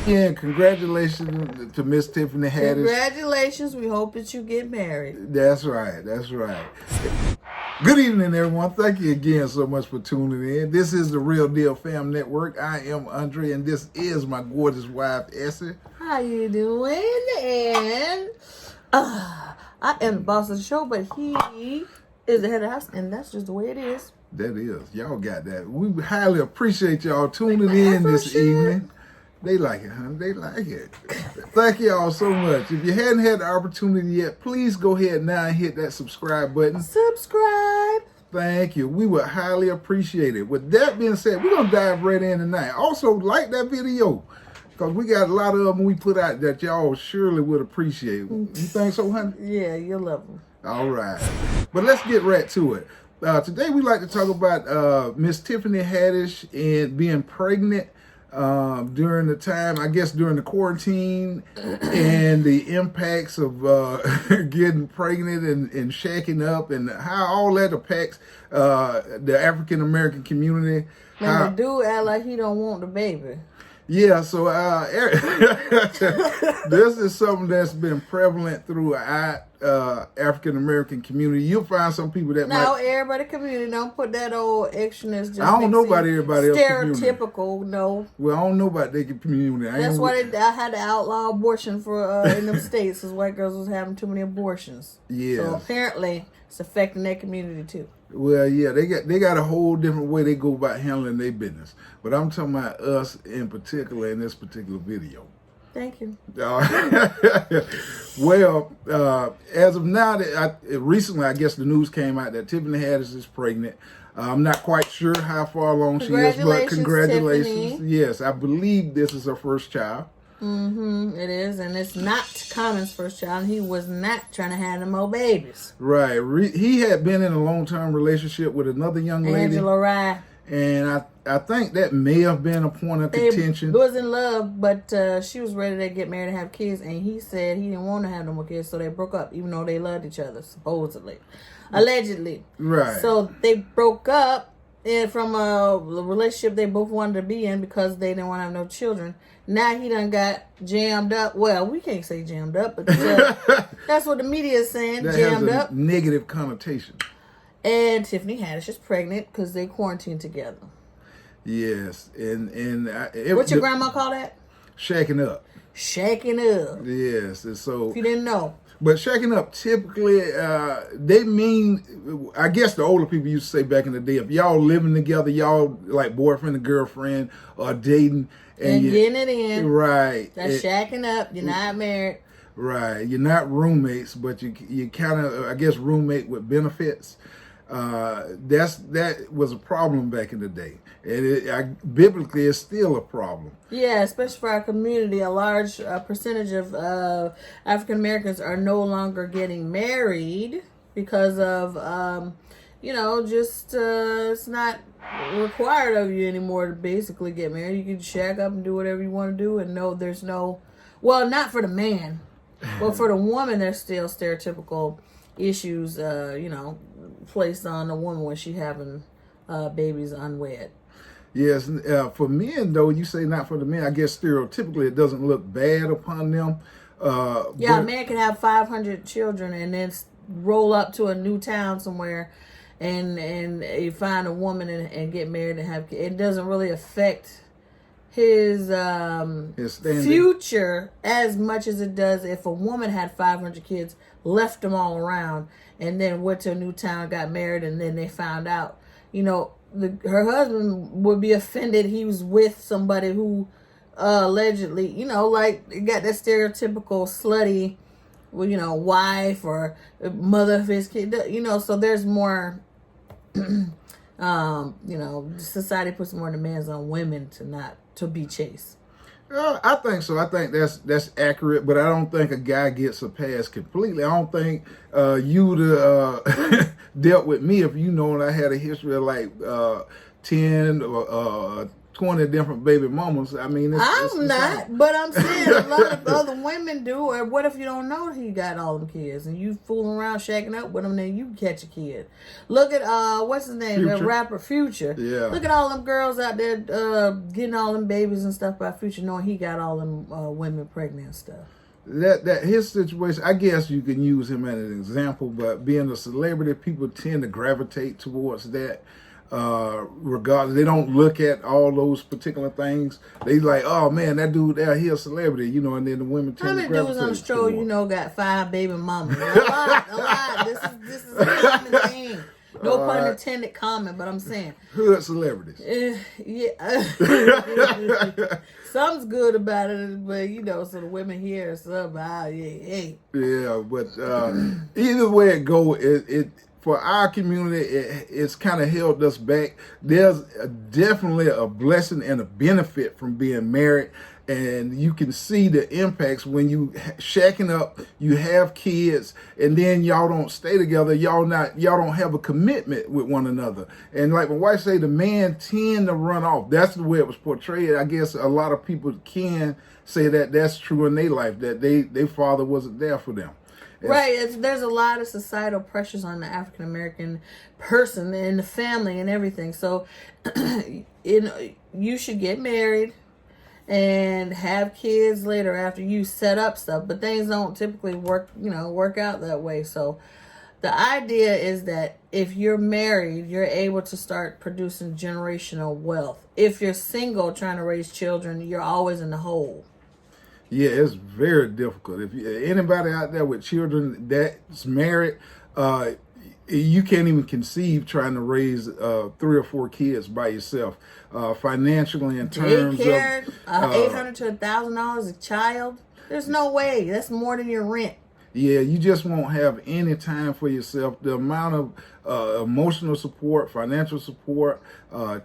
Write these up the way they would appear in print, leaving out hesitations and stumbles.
Yeah, congratulations to Miss Tiffany Haddish. Congratulations. We hope that you get married. That's right. That's right. Good evening, everyone. Thank you again so much for tuning in. This is the Realdealfam Network. I am Andre, and this is my gorgeous wife, Essie. How you doing? And I am the boss of the show, but he is the head of the house, and that's just the way it is. That is. Y'all got that. We highly appreciate y'all tuning in this evening. They like it, honey. They like it. Thank y'all so much. If you hadn't had the opportunity yet, please go ahead now and hit that subscribe button. Subscribe. Thank you. We would highly appreciate it. With that being said, we're going to dive right in tonight. Also, like that video, because we got a lot of them we put out that y'all surely would appreciate. You think so, honey? Yeah, you'll love them. All right. But let's get right to it. Today, we'd like to talk about Miss Tiffany Haddish and being pregnant during the time, I guess, during the quarantine and the impacts of getting pregnant and shacking up and how all that impacts the African-American community. And the dude act like he don't want the baby. Yeah, so this is something that's been prevalent throughout African-American community. You'll find some people that everybody community don't put that old extraness. Just I don't know about everybody else. Stereotypical, no. Well, I don't know about their community. That's why I had to outlaw abortion for in them states, because white girls was having too many abortions. Yeah. So apparently it's affecting their community too. Well, yeah, they got a whole different way they go about handling their business. But I'm talking about us in particular in this particular video. Thank you. Well, as of now, recently, I guess the news came out that Tiffany Haddish is pregnant. I'm not quite sure how far along she is, but congratulations. Tiffany. Yes, I believe this is her first child. It is, and it's not Common's first child. He was not trying to have no more babies. Right. He had been in a long-term relationship with another young lady. Angela Rye. And I think that may have been a point of contention. They was in love, but she was ready to get married and have kids, and he said he didn't want to have no more kids, so they broke up, even though they loved each other, supposedly. Allegedly. Right. So they broke up from a relationship they both wanted to be in because they didn't want to have no children. Now he done got jammed up. Well, we can't say jammed up, but that's what the media is saying, that jammed has a up. Negative connotation. And Tiffany Haddish is pregnant because they quarantined together. Yes, and what your grandma call that? Shacking up. Shacking up. Yes, and so if you didn't know. But shacking up typically, they mean, I guess the older people used to say back in the day, if y'all living together, y'all like boyfriend and girlfriend or dating. And getting it in. Right. That's shacking up. You're not married. Right. You're not roommates, but you kind of, I guess, roommate with benefits. That was a problem back in the day. And biblically, it's still a problem. Yeah, especially for our community. A large percentage of African Americans are no longer getting married because of, it's not required of you anymore to basically get married. You can shack up and do whatever you want to do, and there's no, well, not for the man, but for the woman, there's still stereotypical issues, placed on a woman when she having babies unwed. Yes, for men though, you say not for the men. I guess stereotypically it doesn't look bad upon them. A man can have 500 children and then roll up to a new town somewhere, and you find a woman and get married and have kids. It doesn't really affect his future as much as it does if a woman had 500 kids, left them all around, and then went to a new town, got married, and then they found out, her husband would be offended he was with somebody who allegedly, like got that stereotypical slutty, wife or mother of his kid, so there's more, society puts more demands on women to be chaste. I think so. I think that's accurate, but I don't think a guy gets a pass completely. I don't think you would dealt with me if you know I had a history of like 10 or 20 different baby mamas. I mean, I'm not, but I'm saying a lot of other women do. Or what if you don't know he got all them kids and you fooling around shacking up with them, then you catch a kid. Look at what's his name, the rapper Future. Yeah. Look at all them girls out there getting all them babies and stuff by Future, knowing he got all them women pregnant and stuff. That his situation, I guess you can use him as an example, but being a celebrity, people tend to gravitate towards that. Regardless, they don't look at all those particular things. They like, oh man, that dude there, he a celebrity, you know, and then the women tend to gravitate. How many dudes on the show, you know, got 5 baby mamas? A lot. This is a common thing. No pun intended comment, but I'm saying. Hood celebrities. Yeah. Something's good about it, but you know, so the women hear something. Yeah, but either way it go, it for our community, it's kind of held us back. There's definitely a blessing and a benefit from being married. And you can see the impacts when you shacking up, you have kids, and then y'all don't stay together. Y'all don't have a commitment with one another. And like my wife say, the man tend to run off. That's the way it was portrayed. I guess a lot of people can say that that's true in their life, that their father wasn't there for them. Right. There's a lot of societal pressures on the African American person and the family and everything. So, you should get married and have kids later after you set up stuff, but things don't typically work out that way. So the idea is that if you're married, you're able to start producing generational wealth. If you're single trying to raise children, you're always in the hole. Yeah, it's very difficult. If anybody out there with children that's married, you can't even conceive trying to raise 3 or 4 kids by yourself. Financially, in terms of $800 to $1,000 a child, there's no way. That's more than your rent. Yeah, you just won't have any time for yourself. The amount of emotional support, financial support,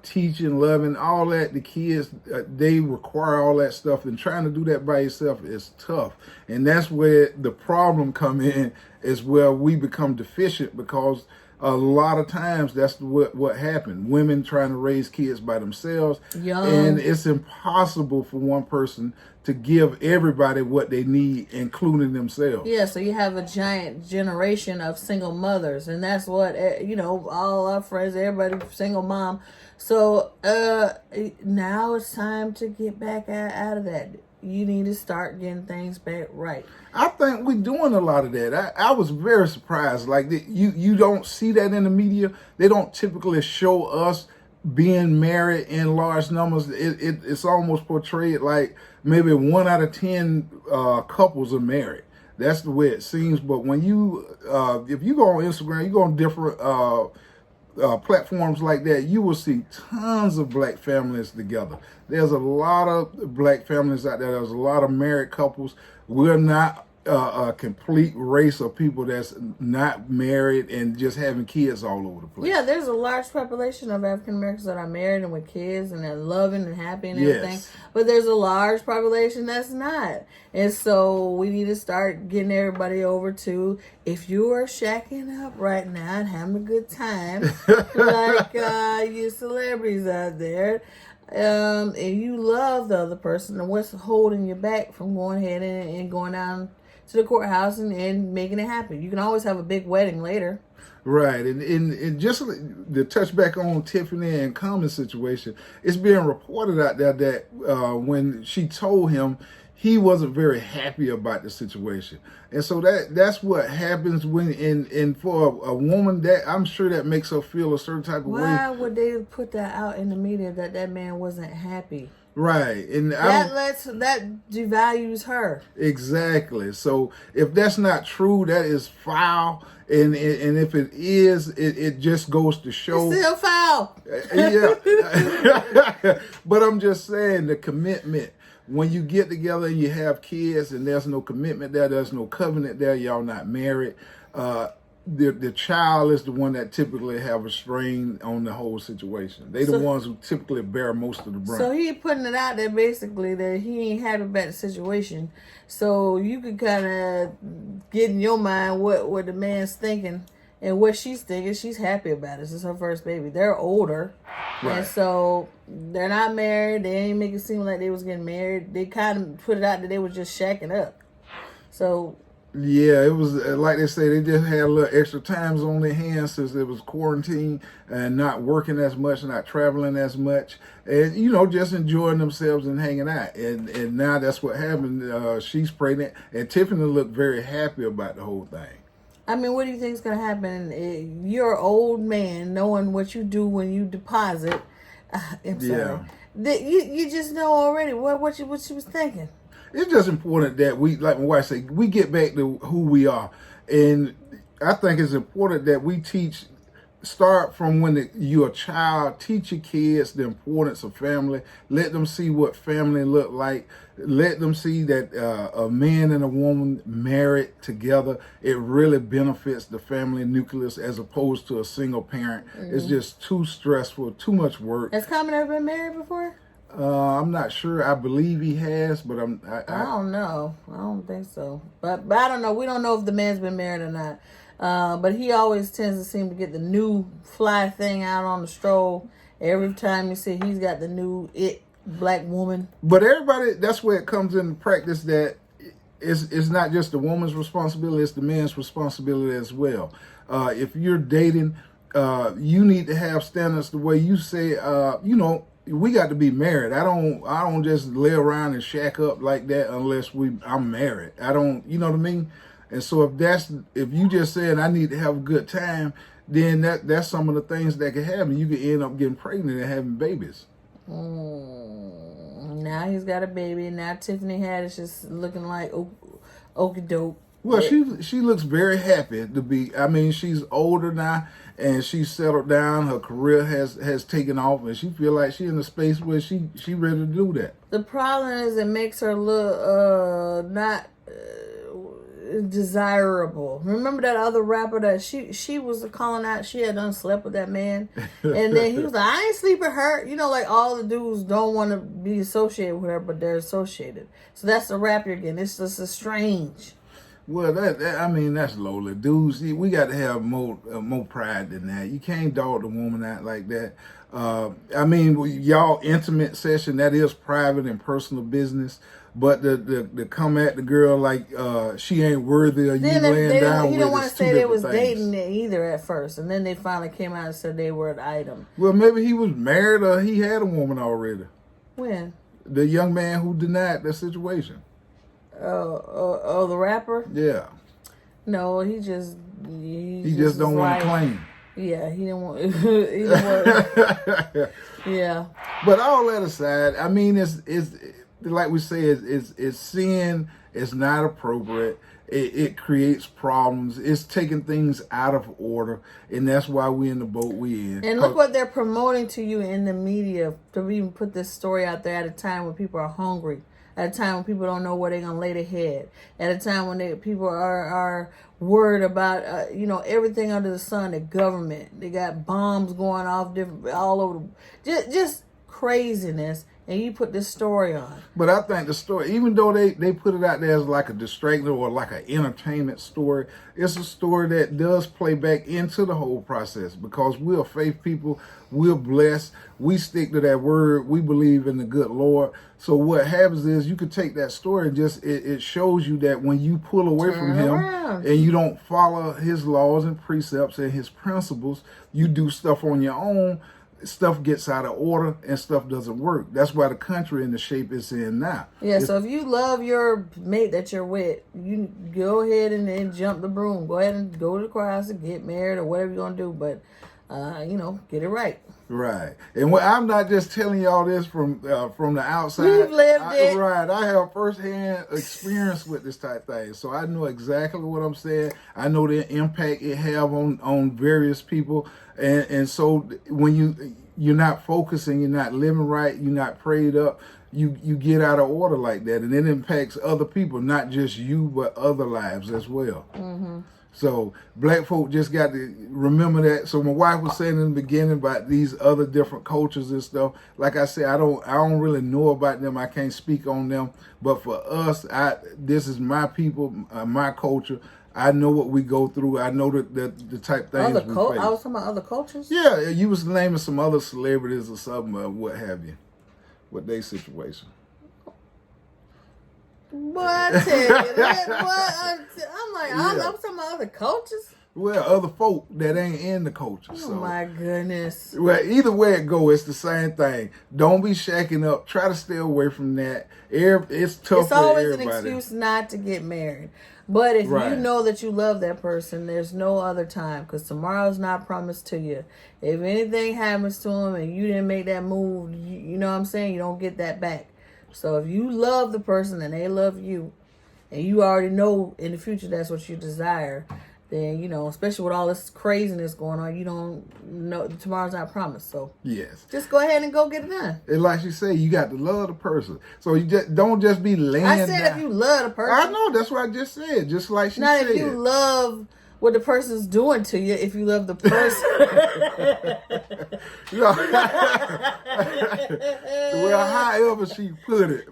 teaching, loving, all that, the kids, they require all that stuff. And trying to do that by yourself is tough. And that's where the problem come in, is where we become deficient, because a lot of times that's what happened. Women trying to raise kids by themselves. And it's impossible for one person to give everybody what they need, including themselves. Yeah, so you have a giant generation of single mothers, and that's what, all our friends, everybody single mom. So now it's time to get back out of that. You need to start getting things back right. I think we're doing a lot of that. I was very surprised. Like, you don't see that in the media. They don't typically show us being married in large numbers. It's almost portrayed like maybe 1 out of 10 couples are married. That's the way it seems. But when if you go on Instagram, you go on different platforms like that, you will see tons of black families together. There's a lot of black families out there. There's a lot of married couples. We're not a complete race of people that's not married and just having kids all over the place. Yeah, there's a large population of African Americans that are married and with kids and they're loving and happy and everything. But there's a large population that's not. And so we need to start getting everybody over to, if you are shacking up right now and having a good time, like you celebrities out there, and you love the other person, and what's holding you back from going ahead and going down to the courthouse and making it happen? You can always have a big wedding later. Right. And just to touch back on Tiffany and Common situation, it's being reported out there that when she told him, he wasn't very happy about the situation. And so that's what happens when, and for a woman, that I'm sure that makes her feel a certain type of way. Why would they put that out in the media that man wasn't happy? Right. And that devalues her. Exactly. So if that's not true, that is foul. And if it is, it just goes to show. It's still foul. Yeah. But I'm just saying, the commitment. When you get together and you have kids and there's no commitment there, there's no covenant there, y'all not married, the child is the one that typically have a strain on the whole situation. They the ones who typically bear most of the brunt. So he putting it out there basically that he ain't happy about the situation. So you could kind of get in your mind what the man's thinking And what she's thinking, she's happy about it. This is her first baby. They're older. Right. And so they're not married. They ain't make it seem like they was getting married. They kind of put it out that they was just shacking up. So... yeah, it was like they say, they just had a little extra times on their hands since it was quarantine and not working as much, not traveling as much, and just enjoying themselves and hanging out. And now that's what happened. She's pregnant, and Tiffany looked very happy about the whole thing. I mean, what do you think is going to happen? You're an old man, knowing what you do when you deposit. I'm sorry. Yeah. You just know already what she was thinking. It's just important that we, like my wife said, we get back to who we are. And I think it's important that we start from when you're a child, teach your kids the importance of family. Let them see what family look like. Let them see that a man and a woman married together, it really benefits the family nucleus as opposed to a single parent. Mm-hmm. It's just too stressful, too much work. Has Common ever been married before? I'm not sure. I believe he has, but I don't know. I don't think so. But I don't know. We don't know if the man's been married or not. But he always tends to seem to get the new fly thing out on the stroll. Every time you see he's got the new black woman. But everybody, that's where it comes into practice that it's not just the woman's responsibility, it's the man's responsibility as well. If you're dating, you need to have standards the way you say, we got to be married. I don't just lay around and shack up like that unless I'm married. I don't, you know what I mean? And so if you just saying I need to have a good time, then that's some of the things that can happen. You could end up getting pregnant and having babies. Now he's got a baby. Now Tiffany Haddish is looking like okie doke. Well, she looks very happy to be. I mean, she's older now and she's settled down. Her career has taken off, and she feel like she's in a space where she ready to do that. The problem is it makes her look not desirable. Remember that other rapper that she was calling out? She had done slept with that man, and then he was like, "I ain't sleep with her." Like all the dudes don't want to be associated with her, but they're associated. So that's the rapper again. It's just a strange. Well, that's lowly. Dudes, we got to have more pride than that. You can't dog the woman out like that. Y'all intimate session, that is private and personal business. But the come at the girl like she ain't worthy of you laying down with. You don't want to say they was dating either at first, and then they finally came out and said they were an item. Well, maybe he was married or he had a woman already. When? The young man who denied the situation. Oh, the rapper? Yeah. No, he just don't want to claim. Yeah, he didn't want. He didn't want. Yeah. But all that aside, I mean, it's like we say, it's sin. It's not appropriate. It creates problems. It's taking things out of order, and that's why we in the boat we in. And look what they're promoting to you in the media to even put this story out there at a time when people are hungry. At a time when people don't know where they're going to lay their head. At a time when people are worried about, everything under the sun, the government. They got bombs going off all over. Just craziness. And you put this story on. But I think the story, even though they put it out there as like a distractor or like an entertainment story, it's a story that does play back into the whole process because we're faith people. We're blessed. We stick to that word. We believe in the good Lord. So what happens is you could take that story and just, it shows you that when you pull away from him and you don't follow his laws and precepts and his principles, you do stuff on your own, stuff gets out of order and stuff doesn't work. That's why the country in the shape it's in now. Yeah, so if you love your mate that you're with, you go ahead and then jump the broom. Go ahead and go to the choir and get married or whatever you're going to do. But, get it right. Right. And I'm not just telling y'all this from the outside. We've lived it. Right. I have firsthand experience with this type of thing. So I know exactly what I'm saying. I know the impact it have on various people. And so when you're not focusing, you're not living right, you're not prayed up, you get out of order like that. And it impacts other people, not just you, but other lives as well. Mm-hmm. So black folk just got to remember that. So my wife was saying in the beginning about these other different cultures and stuff. Like I said, I don't really know about them. I can't speak on them. But for us, this is my people, my culture. I know what we go through. I know the type things we face. I was talking about other cultures. Yeah, you was naming some other celebrities or something, or what have you, what their situation. Boy, I tell you, I'm like, I'm talking about other cultures. Well, other folk that ain't in the culture. Oh my goodness. Well, either way it go, it's the same thing. Don't be shacking up. Try to stay away from that. It's tough It's for always everybody. an excuse not to get married. But if Right. you know that you love that person, there's no other time, because tomorrow's not promised to you. If anything happens to him and you didn't make that move, you know what I'm saying? You don't get that back. So if you love the person and they love you, and you already know in the future that's what you desire, then, you know, especially with all this craziness going on, you don't know tomorrow's not promised. So Yes. just go ahead and go get it done. And like you say, you got to love the person. So you just don't just be laying I said down. if you love the person. I know, that's what I just said. Just like she Not said. if you love what the person's doing to you, if you love the person. Well, however she put it.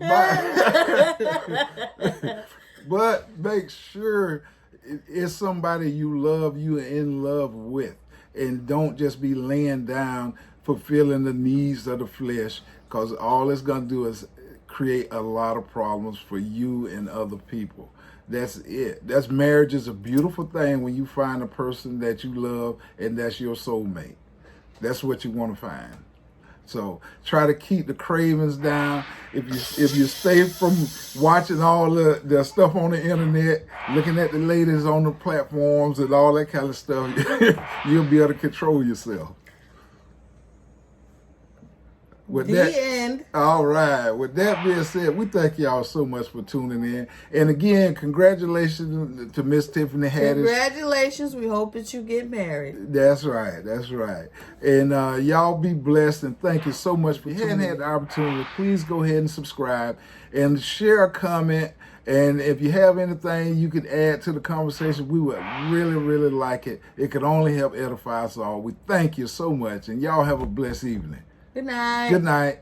But make sure it's somebody you love, you are in love with. And don't just be laying down fulfilling the needs of the flesh, because all it's going to do is create a lot of problems for you and other people. That's it. Marriage is a beautiful thing when you find a person that you love and that's your soulmate. That's what you want to find. So try to keep the cravings down. If you stay from watching all the stuff on the internet, looking at the ladies on the platforms and all that kind of stuff, you'll be able to control yourself. With The end. All right. With that being said, we thank y'all so much for tuning in. And again, congratulations to Miss Tiffany Haddish. Congratulations. We hope that you get married. That's right. That's right. And y'all be blessed. And thank you so much for having had the opportunity. Please go ahead and subscribe and share a comment. And if you have anything you could add to the conversation, we would really, really like it. It could only help edify us all. We thank you so much. And y'all have a blessed evening. Good night. Good night.